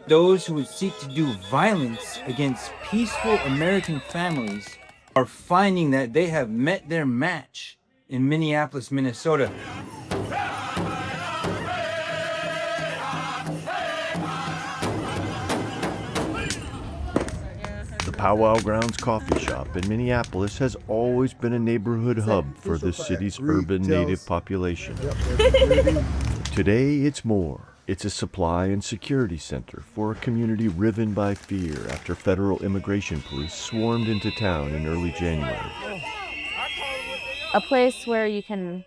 Those who would seek to do violence against peaceful American families are finding that they have met their match in Minneapolis, Minnesota. The Powwow Grounds Coffee Shop in Minneapolis has always been a neighborhood hub for the city's urban native population. Today, it's more. It's a supply and security center for a community riven by fear after federal immigration police swarmed into town in early January. A place where you can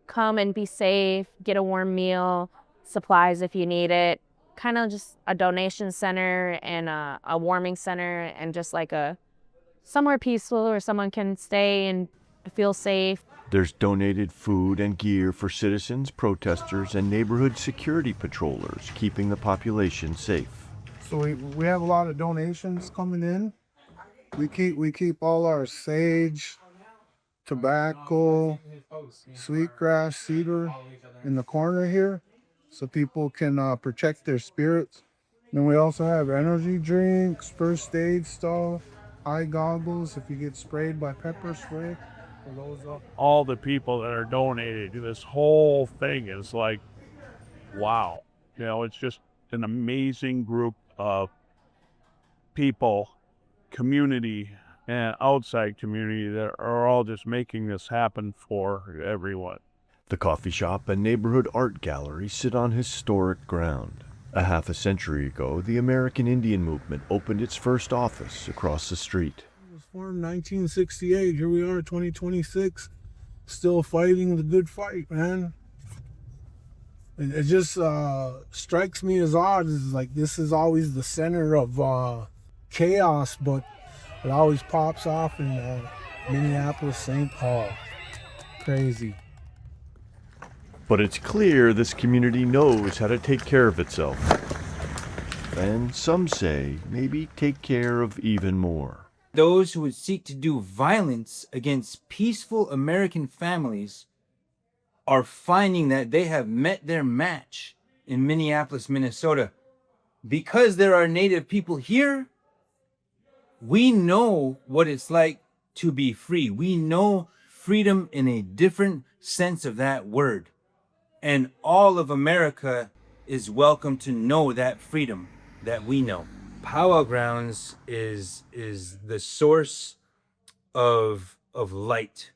come and be safe, get a warm meal, supplies if you need it, kind of just a donation center and a warming center, and just like a somewhere peaceful where someone can stay and feel safe. There's donated food and gear for citizens, protesters, and neighborhood security patrollers, keeping the population safe. So we have a lot of donations coming in. We keep all our sage, tobacco, sweetgrass, cedar in the corner here, so people can protect their spirits. Then we also have energy drinks, first aid stuff, eye goggles if you get sprayed by pepper spray. All the people that are donated to this whole thing is like, wow. You know, it's just an amazing group of people, community and outside community that are all just making this happen for everyone. The coffee shop and neighborhood art gallery sit on historic ground. A half a century ago, the American Indian movement opened its first office across the street. It was formed in 1968. Here we are, 2026, still fighting the good fight, man. It just strikes me as odd. It's like this is always the center of chaos, but it always pops off in Minneapolis, St. Paul. Crazy. But it's clear this community knows how to take care of itself. And some say maybe take care of even more. Those who would seek to do violence against peaceful American families are finding that they have met their match in Minneapolis, Minnesota. Because there are Native people here, we know what it's like to be free. We know freedom in a different sense of that word. And all of America is welcome to know that freedom that we know. Powwow Grounds is the source of light.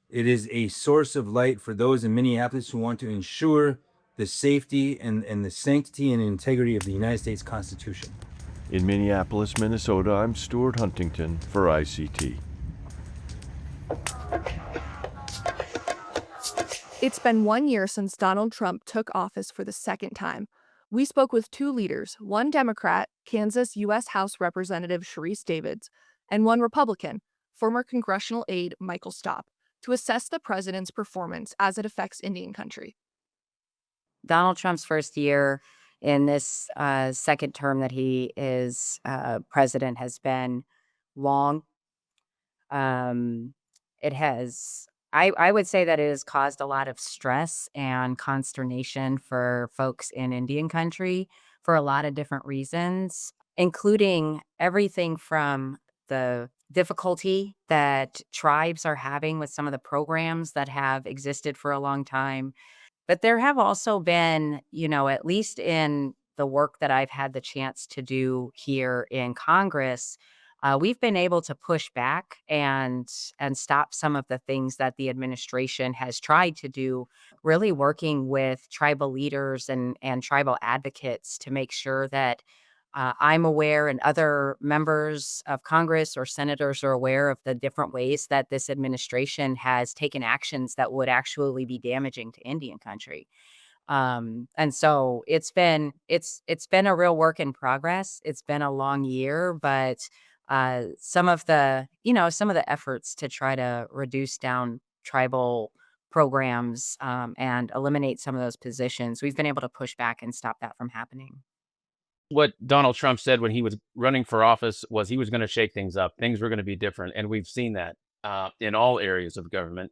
It is a source of light for those in Minneapolis who want to ensure the safety and the sanctity and integrity of the United States Constitution. In Minneapolis, Minnesota, I'm Stuart Huntington for ICT. It's been 1 year since Donald Trump took office for the second time. We spoke with two leaders, one Democrat, Kansas U.S. House Representative Sharice Davids, and one Republican, former congressional aide Michael Stopp, to assess the president's performance as it affects Indian country. Donald Trump's first year in this second term that he is president has been long. It has... I would say that it has caused a lot of stress and consternation for folks in Indian country for a lot of different reasons, including everything from the difficulty that tribes are having with some of the programs that have existed for a long time. But there have also been, at least in the work that I've had the chance to do here in Congress, we've been able to push back and stop some of the things that the administration has tried to do, really working with tribal leaders and tribal advocates to make sure that I'm aware and other members of Congress or senators are aware of the different ways that this administration has taken actions that would actually be damaging to Indian country. And so it's been a real work in progress. It's been a long year, but some of the efforts to try to reduce down tribal programs and eliminate some of those positions, we've been able to push back and stop that from happening. What Donald Trump said when he was running for office was he was going to shake things up. Things were going to be different. And we've seen that in all areas of government.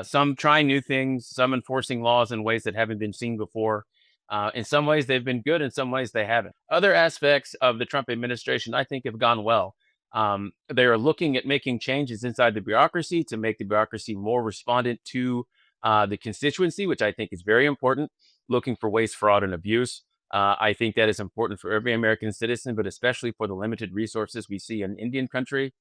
Some trying new things, some enforcing laws in ways that haven't been seen before. In some ways, they've been good. In some ways, they haven't. Other aspects of the Trump administration, I think, have gone well. They are looking at making changes inside the bureaucracy to make the bureaucracy more respondent to the constituency, which I think is very important, looking for waste, fraud, and abuse. I think that is important for every American citizen, but especially for the limited resources we see in Indian country.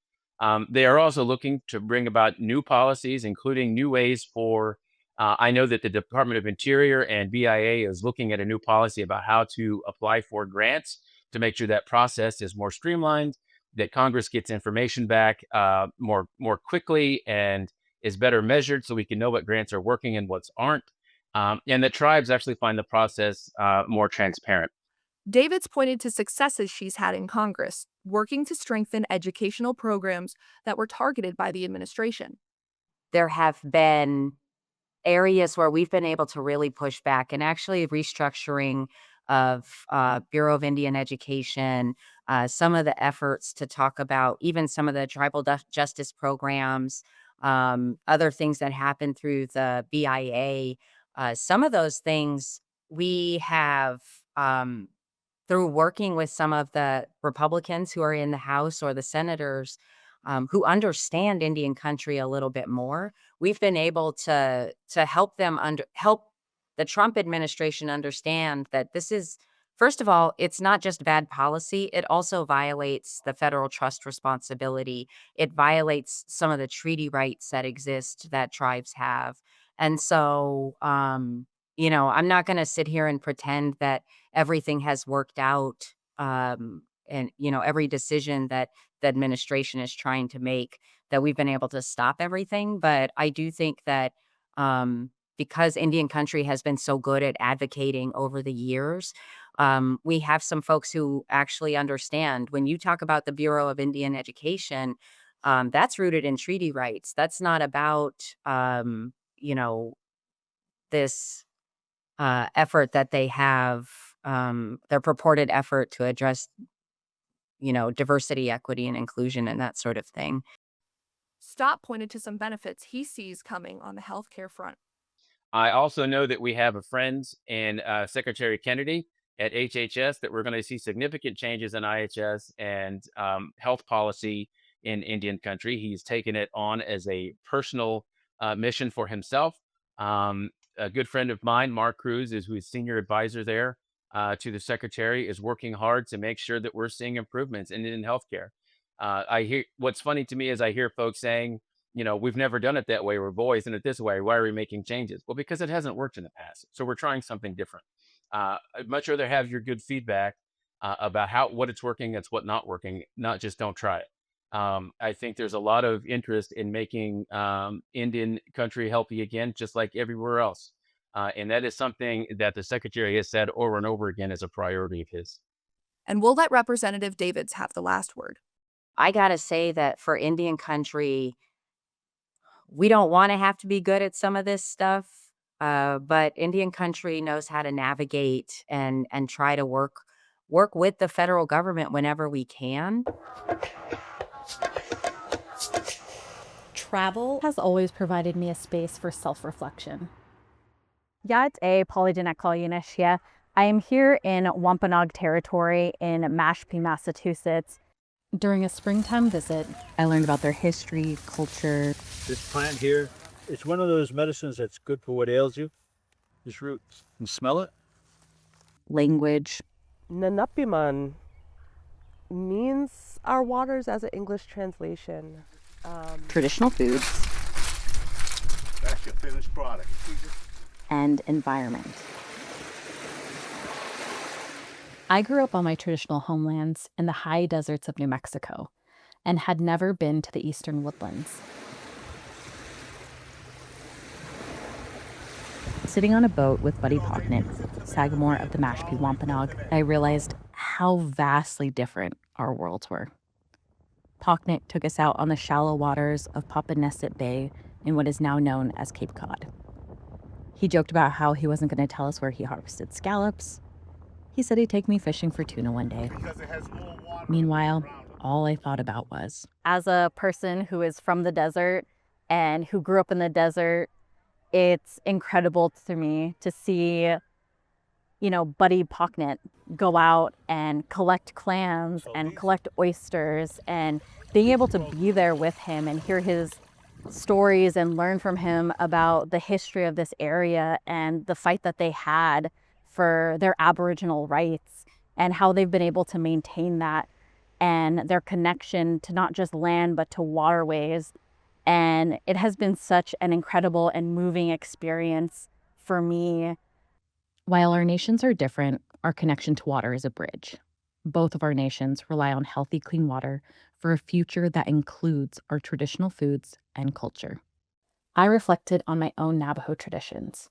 They are also looking to bring about new policies, including new ways for. I know that the Department of Interior and BIA is looking at a new policy about how to apply for grants to make sure that process is more streamlined, that Congress gets information back more quickly and is better measured, so we can know what grants are working and what's aren't, and that tribes actually find the process more transparent. David's pointed to successes she's had in Congress, working to strengthen educational programs that were targeted by the administration. There have been areas where we've been able to really push back, and actually restructuring of Bureau of Indian Education, some of the efforts to talk about even some of the tribal justice programs, other things that happen through the BIA. Some of those things we have, through working with some of the Republicans who are in the House or the senators, who understand Indian country a little bit more. We've been able to help them help the Trump administration understand that this is, first of all, it's not just bad policy. It also violates the federal trust responsibility. It violates some of the treaty rights that exist that tribes have. And so, I'm not going to sit here and pretend that everything has worked out. And, every decision that the administration is trying to make, that we've been able to stop everything. But I do think that because Indian country has been so good at advocating over the years, we have some folks who actually understand when you talk about the Bureau of Indian Education, that's rooted in treaty rights. That's not about, this effort that they have, their purported effort to address diversity, equity, and inclusion and that sort of thing. Stott pointed to some benefits he sees coming on the healthcare front. I also know that we have a friend in Secretary Kennedy at HHS that we're going to see significant changes in IHS and health policy in Indian country. He's taken it on as a personal mission for himself. A good friend of mine, Mark Cruz, who is senior advisor there to the secretary, is working hard to make sure that we're seeing improvements in healthcare. I hear what's funny to me is I hear folks saying, we've never done it that way. We've always done it this way. Why are we making changes? Well, because it hasn't worked in the past. So we're trying something different. I'd much rather have your good feedback about what it's working, it's what not working, not just don't try it. I think there's a lot of interest in making Indian country healthy again, just like everywhere else. And that is something that the secretary has said over and over again as a priority of his. And we'll let Representative Davids have the last word. I got to say that for Indian country, we don't want to have to be good at some of this stuff, but Indian country knows how to navigate and try to work with the federal government whenever we can. Travel has always provided me a space for self-reflection. Yat a Pauly Denetclaw Yunishya. I am here in Wampanoag territory in Mashpee, Massachusetts. During a springtime visit, I learned about their history, culture. This plant here, it's one of those medicines that's good for what ails you. This root. You smell it? Language. Nanapiman means our waters as an English translation. Traditional foods. That's your finished product. And environment. I grew up on my traditional homelands in the high deserts of New Mexico and had never been to the eastern woodlands. Sitting on a boat with Buddy Pocknett, Sagamore of the Mashpee Wampanoag, I realized how vastly different our worlds were. Pocknett took us out on the shallow waters of Papanesset Bay in what is now known as Cape Cod. He joked about how he wasn't going to tell us where he harvested scallops. He said he'd take me fishing for tuna one day. Meanwhile, all I thought about was, as a person who is from the desert and who grew up in the desert, it's incredible to me to see Buddy Pocknet go out and collect clams and collect oysters, and being able to be there with him and hear his stories and learn from him about the history of this area and the fight that they had for their Aboriginal rights and how they've been able to maintain that and their connection to not just land but to waterways. And it has been such an incredible and moving experience for me. While our nations are different, our connection to water is a bridge. Both of our nations rely on healthy, clean water for a future that includes our traditional foods and culture. I reflected on my own Navajo traditions,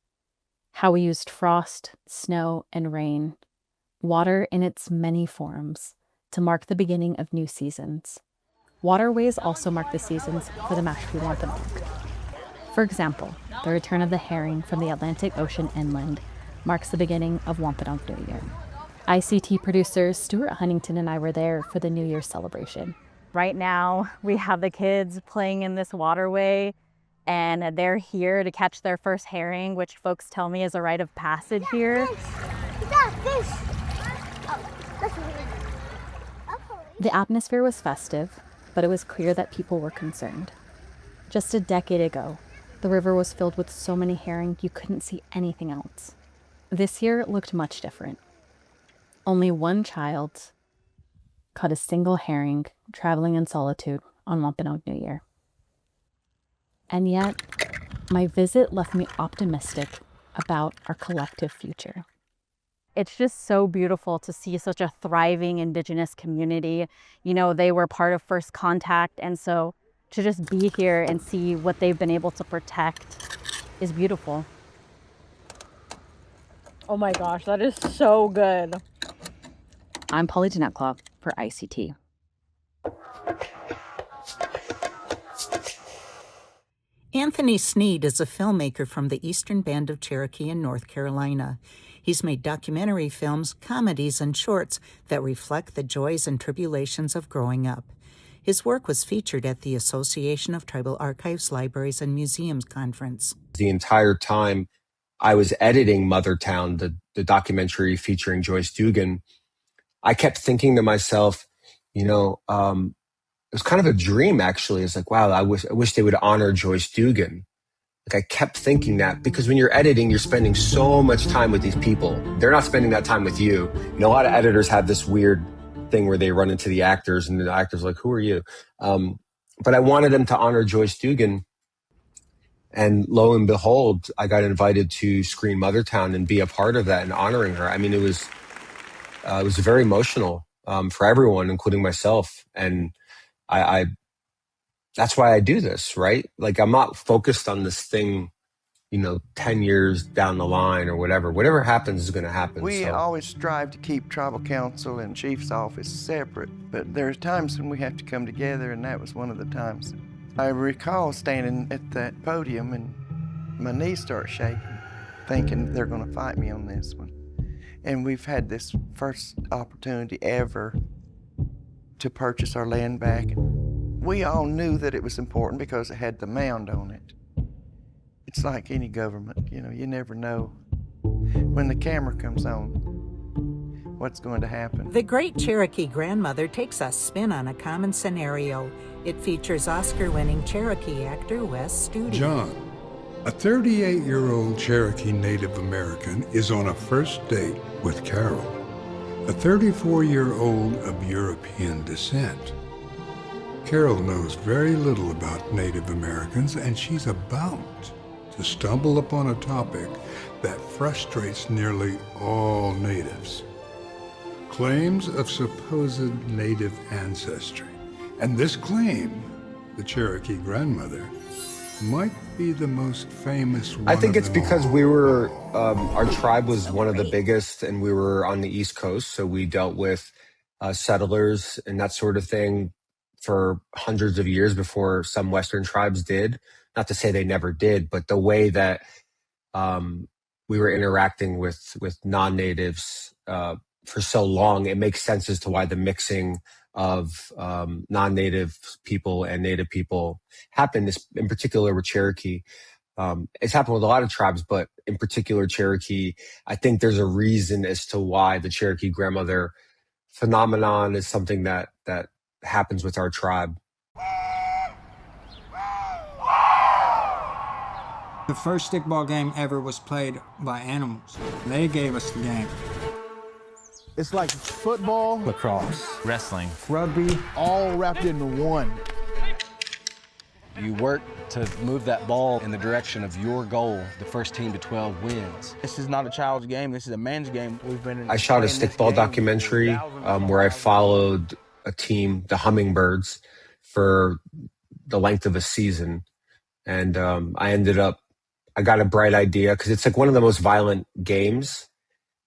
how we used frost, snow, and rain, water in its many forms, to mark the beginning of new seasons. Waterways also mark the seasons for the Mashpee Wampanoag. For example, the return of the herring from the Atlantic Ocean inland marks the beginning of Wampanoag New Year. ICT producer Stuart Huntington and I were there for the New Year's celebration. Right now, we have the kids playing in this waterway, and they're here to catch their first herring, which folks tell me is a rite of passage here. The atmosphere was festive, but it was clear that people were concerned. Just a decade ago, the river was filled with so many herring you couldn't see anything else. This year looked much different. Only one child caught a single herring traveling in solitude on Wampanoag New Year. And yet, my visit left me optimistic about our collective future. It's just so beautiful to see such a thriving Indigenous community. They were part of First Contact, and so to just be here and see what they've been able to protect is beautiful. Oh my gosh, that is so good. I'm Pauly Denetclaw for ICT. Anthony Sneed is a filmmaker from the Eastern Band of Cherokee in North Carolina. He's made documentary films, comedies, and shorts that reflect the joys and tribulations of growing up. His work was featured at the Association of Tribal Archives, Libraries, and Museums conference. The entire time I was editing Mothertown, the documentary featuring Joyce Dugan, I kept thinking to myself, it was kind of a dream, actually. It's like, wow, I wish they would honor Joyce Dugan. Like, I kept thinking that because when you're editing, you're spending so much time with these people. They're not spending that time with you. A lot of editors have this weird thing where they run into the actors and the actors are like, who are you? But I wanted them to honor Joyce Dugan. And lo and behold, I got invited to screen Mothertown and be a part of that and honoring her. I mean, it was very emotional for everyone, including myself. And I that's why I do this, right? Like, I'm not focused on this thing, 10 years down the line or whatever. Whatever happens is going to happen. We always strive to keep tribal council and chief's office separate, but there's times when we have to come together, and that was one of the times. I recall standing at that podium and my knees start shaking, thinking they're going to fight me on this one. And we've had this first opportunity ever to purchase our land back. We all knew that it was important because it had the mound on it. It's like any government, you never know when the camera comes on what's going to happen. The Great Cherokee Grandmother takes a spin on a common scenario. It features Oscar-winning Cherokee actor Wes Studi. John, a 38-year-old Cherokee Native American, is on a first date with Carol, a 34-year-old of European descent. Carol knows very little about Native Americans, and she's about to stumble upon a topic that frustrates nearly all natives: claims of supposed Native ancestry. And this claim, the Cherokee grandmother, might be the most famous one. I think it's because we were, our tribe was one of the biggest, and we were on the East Coast, so we dealt with settlers and that sort of thing for hundreds of years before some Western tribes did. Not to say they never did, but the way that we were interacting with non-natives for so long, it makes sense as to why the mixing of non-native people and native people happened, in particular with Cherokee. It's happened with a lot of tribes, but in particular Cherokee, I think there's a reason as to why the Cherokee grandmother phenomenon is something that happens with our tribe. The first stickball game ever was played by animals. They gave us the game. It's like football, lacrosse, wrestling, rugby, all wrapped into one. You work to move that ball in the direction of your goal. The first team to 12 wins. This is not a child's game. This is a man's game. I shot a stickball documentary where I followed a team, the Hummingbirds, for the length of a season. And I got a bright idea because it's like one of the most violent games.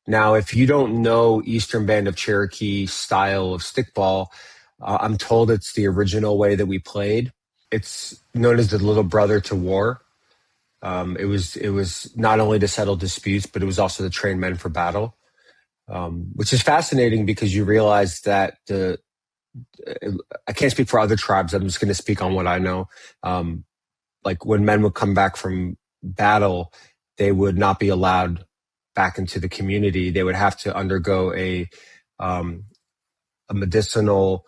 Now, if you don't know Eastern Band of Cherokee style of stickball, I'm told it's the original way that we played. It's known as the little brother to war. It was not only to settle disputes, but it was also to train men for battle, which is fascinating because you realize that I can't speak for other tribes. I'm just going to speak on what I know. Like when men would come back from battle, they would not be allowed back into the community. They would have to undergo a medicinal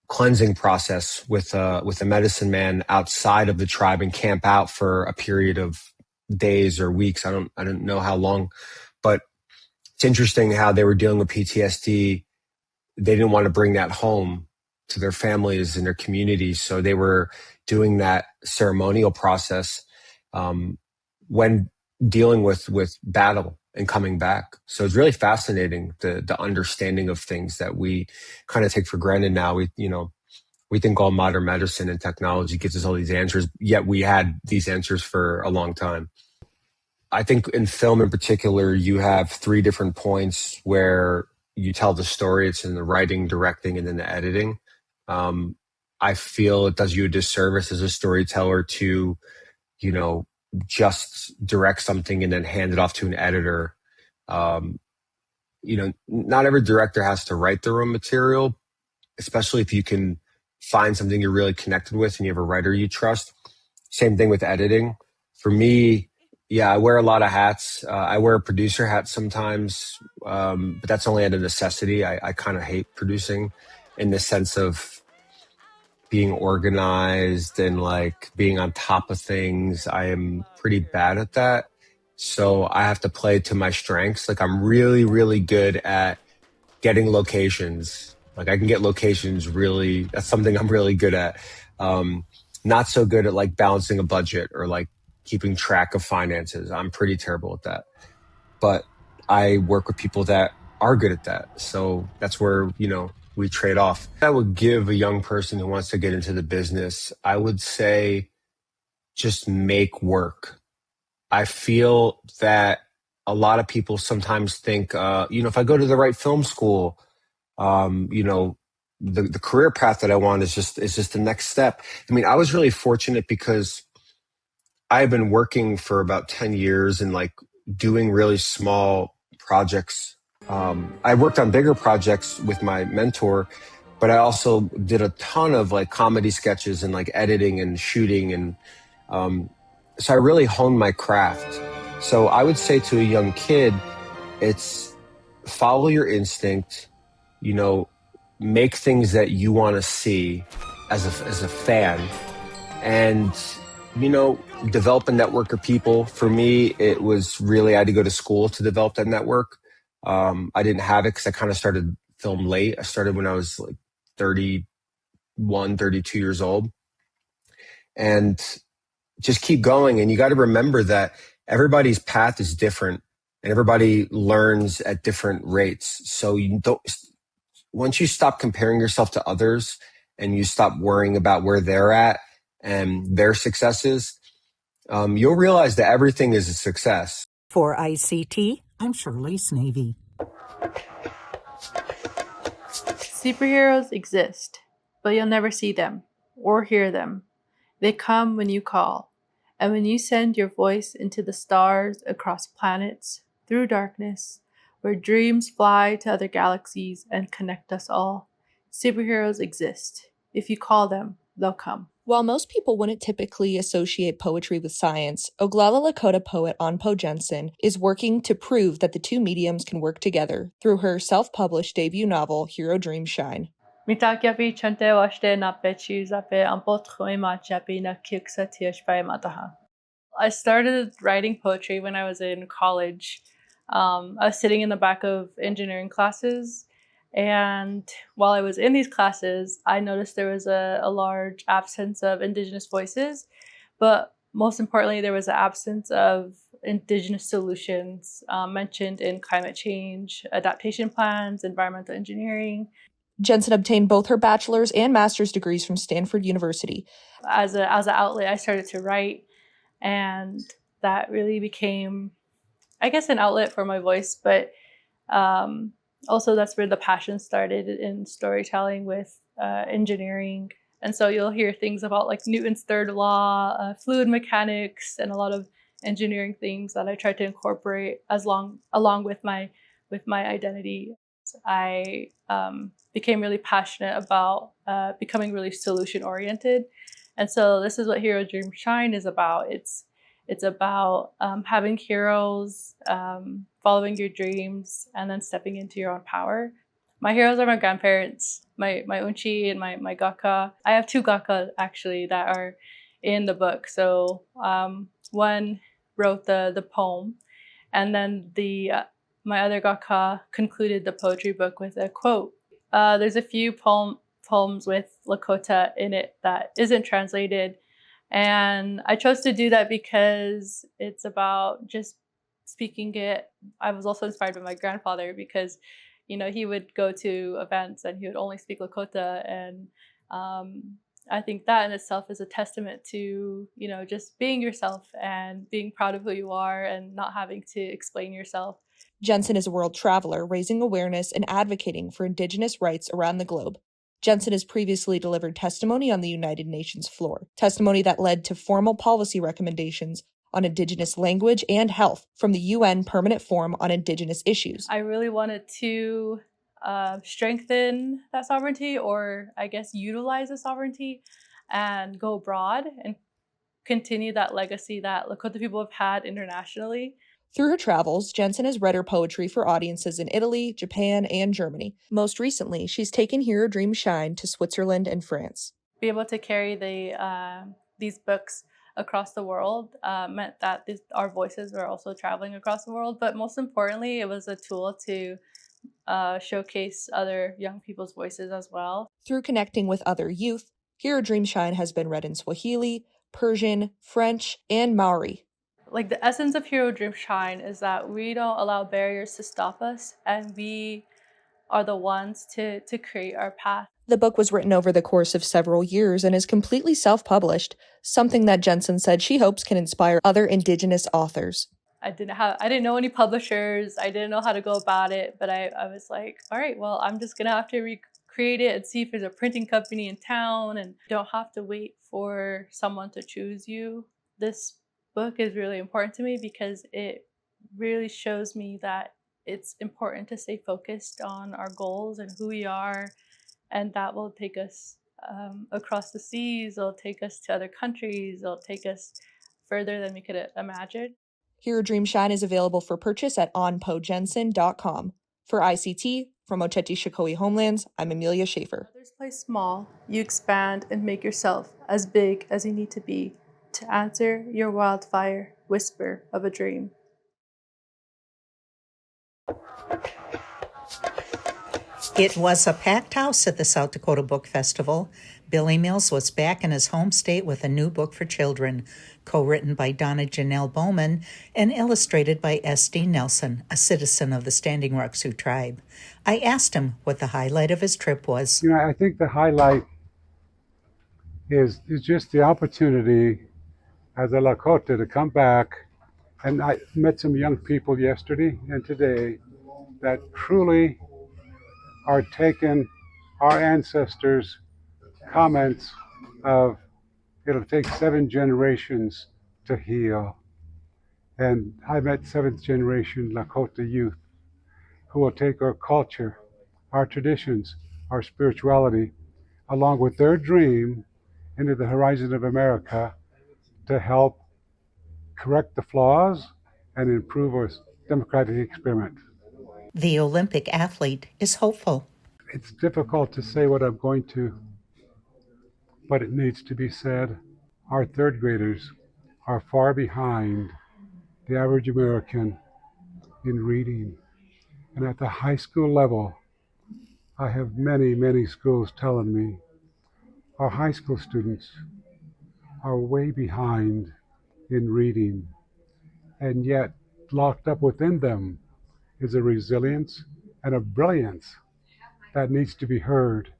cleansing process with a medicine man outside of the tribe and camp out for a period of days or weeks. I don't know how long, but it's interesting how they were dealing with PTSD. They didn't want to bring that home to their families and their communities, so they were doing that ceremonial process when dealing with battle and coming back. So it's really fascinating, the understanding of things that we kind of take for granted now. We think all modern medicine and technology gives us all these answers, yet we had these answers for a long time. I think in film in particular, you have 3 different points where you tell the story. It's in the writing, directing, and then the editing. I feel it does you a disservice as a storyteller to, just direct something and then hand it off to an editor. Not every director has to write their own material, especially if you can find something you're really connected with and you have a writer you trust. Same thing with editing. For me, I wear a lot of hats. I wear a producer hat sometimes, but that's only out of necessity. I kind of hate producing in the sense of being organized and like being on top of things. I am pretty bad at that. So I have to play to my strengths. Like I'm really, really good at getting locations. Like I can get locations really, that's something I'm really good at. Not so good at like balancing a budget or like keeping track of finances. I'm pretty terrible at that. But I work with people that are good at that. So that's where, we trade off. I would give a young person who wants to get into the business, I would say just make work. I feel that a lot of people sometimes think, if I go to the right film school, the career path that I want is just the next step. I mean, I was really fortunate because I've been working for about 10 years and like doing really small projects. I worked on bigger projects with my mentor, but I also did a ton of like comedy sketches and like editing and shooting. And so I really honed my craft. So I would say to a young kid, it's follow your instinct, make things that you want to see as a fan, and develop a network of people. For me, it was really, I had to go to school to develop that network. I didn't have it because I kind of started film late. I started when I was like 31, 32 years old, and just keep going. And you got to remember that everybody's path is different and everybody learns at different rates. So once you stop comparing yourself to others and you stop worrying about where they're at and their successes, you'll realize that everything is a success. For ICT, I'm Shirley Snavy. Superheroes exist, but you'll never see them or hear them. They come when you call, and when you send your voice into the stars, across planets, through darkness, where dreams fly to other galaxies and connect us all. Superheroes exist. If you call them, they'll come. While most people wouldn't typically associate poetry with science, Oglala Lakota poet Anpo Jensen is working to prove that the two mediums can work together through her self-published debut novel, Hero Dreams Shine. Mitakyapi chante washte na pechi zape ampot khoima chapi na kyuksa tiashpai mataha. I started writing poetry when I was in college. I was sitting in the back of engineering classes, and while I was in these classes, I noticed there was a large absence of Indigenous voices, but most importantly, there was an absence of Indigenous solutions mentioned in climate change, adaptation plans, environmental engineering. Jensen obtained both her bachelor's and master's degrees from Stanford University. As an outlet, I started to write, and that really became, I guess, an outlet for my voice, but also that's where the passion started in storytelling with engineering. And so you'll hear things about like Newton's third law, fluid mechanics, and a lot of engineering themes that I tried to incorporate along with my identity. I became really passionate about becoming really solution oriented. And so this is what Hero Dreams Shine is about. It's about having heroes, following your dreams, and then stepping into your own power. My heroes are my grandparents, my unchi and my gaka. I have two gaka actually that are in the book. So one wrote the poem, and then my other gaka concluded the poetry book with a quote. There's a few poems with Lakota in it that isn't translated. And I chose to do that because it's about just speaking it. I was also inspired by my grandfather because, you know, he would go to events and he would only speak Lakota. And I think that in itself is a testament to, you know, just being yourself and being proud of who you are and not having to explain yourself. Jensen is a world traveler, raising awareness and advocating for Indigenous rights around the globe. Jensen has previously delivered testimony on the United Nations floor, testimony that led to formal policy recommendations on Indigenous language and health from the UN Permanent Forum on Indigenous Issues. I really wanted to strengthen that sovereignty, or I guess utilize the sovereignty and go abroad and continue that legacy that Lakota people have had internationally. Through her travels, Jensen has read her poetry for audiences in Italy, Japan, and Germany. Most recently, she's taken Hero Dreams Shine to Switzerland and France. Be able to carry these books across the world meant that our voices were also traveling across the world, but most importantly, it was a tool to showcase other young people's voices as well. Through connecting with other youth, Hero Dreams Shine has been read in Swahili, Persian, French, and Maori. Like, the essence of Hero Dreams Shine is that we don't allow barriers to stop us, and we are the ones to create our path. The book was written over the course of several years and is completely self-published, something that Jensen said she hopes can inspire other Indigenous authors. I didn't know any publishers. I didn't know how to go about it, but I was like, all right, well, I'm just gonna have to recreate it and see if there's a printing company in town, and don't have to wait for someone to choose you. This book is really important to me because it really shows me that it's important to stay focused on our goals and who we are, and that will take us across the seas, it'll take us to other countries, it'll take us further than we could imagine. Hero Dreams Shine is available for purchase at onpojensen.com. For ICT, from Oceti Shikoe Homelands, I'm Amelia Schaefer. Others play small, you expand and make yourself as big as you need to be to answer your wildfire whisper of a dream. It was a packed house at the South Dakota Book Festival. Billy Mills was back in his home state with a new book for children, co-written by Donna Janelle Bowman and illustrated by S.D. Nelson, a citizen of the Standing Rock Sioux tribe. I asked him what the highlight of his trip was. You know, I think the highlight is just the opportunity as a Lakota to come back. And I met some young people yesterday and today that truly are taking our ancestors' comments of it'll take 7 generations to heal. And I met 7th generation Lakota youth who will take our culture, our traditions, our spirituality, along with their dream, into the horizon of America to help correct the flaws and improve our democratic experiment. The Olympic athlete is hopeful. It's difficult to say what I'm going to, but it needs to be said. Our third graders are far behind the average American in reading. And at the high school level, I have many schools telling me our high school students are way behind in reading. And yet, locked up within them is a resilience and a brilliance that needs to be heard.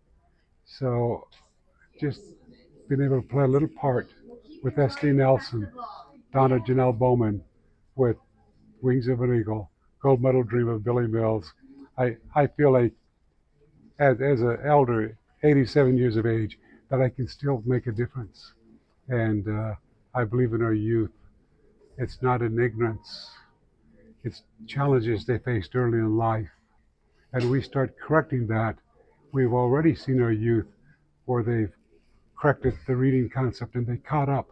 So just being able to play a little part with S.D. Nelson, Donna Janelle Bowman, with Wings of an Eagle, Gold Medal Dream of Billy Mills. I feel like as an elder, 87 years of age, that I can still make a difference. And I believe in our youth. It's not in ignorance. It's challenges they faced early in life. And we start correcting that. We've already seen our youth where they've corrected the reading concept and they caught up.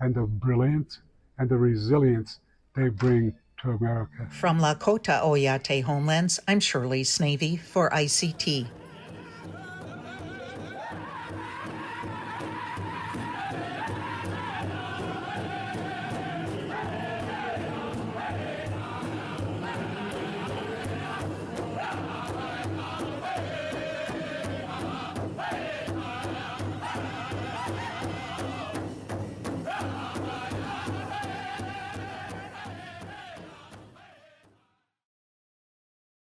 And the brilliance and the resilience they bring to America. From Lakota Oyate Homelands, I'm Shirley Snavy for ICT.